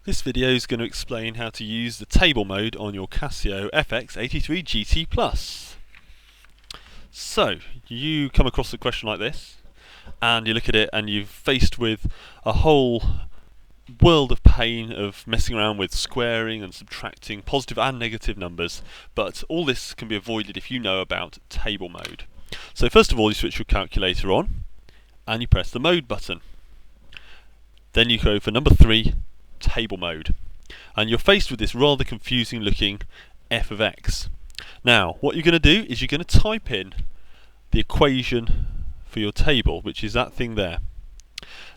This video is going to explain how to use the table mode on your Casio FX83 GT Plus. So, you come across a question like this, and you look at it and you're faced with a whole world of pain of messing around with squaring and subtracting positive and negative numbers, but all this can be avoided if you know about table mode. So first of all, you switch your calculator on, and you press the mode button. Then you go for number 3, table mode, and you're faced with this rather confusing looking f of x. Now what you're going to do is you're going to type in the equation for your table, which is that thing there.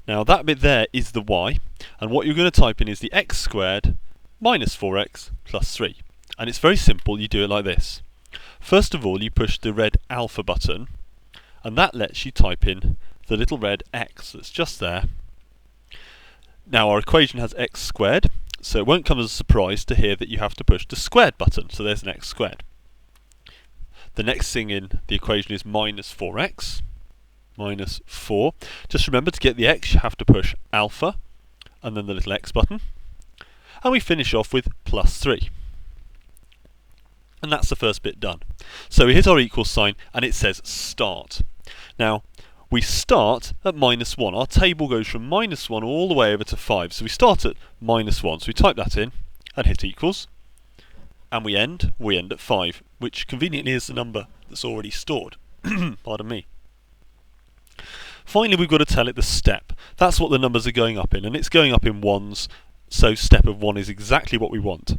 Now that bit there is the y, and what you're going to type in is the x squared minus 4x plus 3. And it's very simple. You do it like this. First of all, you push the red alpha button, and that lets you type in the little red x that's just there. Now our equation has x squared, so it won't come as a surprise to hear that you have to push the squared button, so there's an x squared. The next thing in the equation is minus 4x, minus 4. Just remember, to get the x you have to push alpha, and then the little x button. And we finish off with plus 3. And that's the first bit done. So we hit our equal sign, and it says start. Now, we start at minus 1. Our table goes from minus 1 all the way over to 5. So we start at minus 1. So we type that in and hit equals. And we end at 5, which conveniently is the number that's already stored. Pardon me. Finally, we've got to tell it the step. That's what the numbers are going up in, and it's going up in ones, so step of 1 is exactly what we want.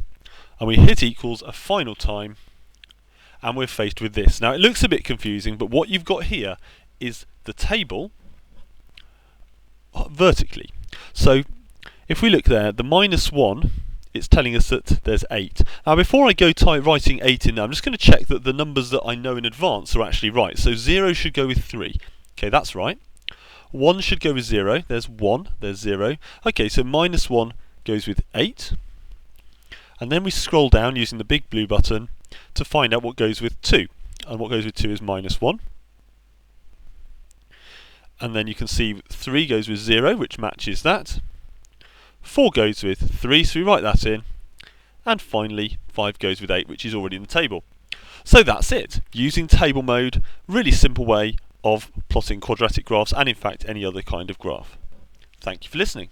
And we hit equals a final time, and we're faced with this. Now it looks a bit confusing, but what you've got here is the table vertically. So if we look there, the minus 1, it's telling us that there's 8. Now before I go writing 8 in there, I'm just going to check that the numbers that I know in advance are actually right. So 0 should go with 3. Okay, that's right. 1 should go with 0. There's 1, there's 0. Okay, so minus 1 goes with 8. And then we scroll down using the big blue button to find out what goes with 2. And what goes with 2 is minus 1. And then you can see 3 goes with 0, which matches that. 4 goes with 3, so we write that in. And finally, 5 goes with 8, which is already in the table. So that's it. Using table mode, really simple way of plotting quadratic graphs, and in fact any other kind of graph. Thank you for listening.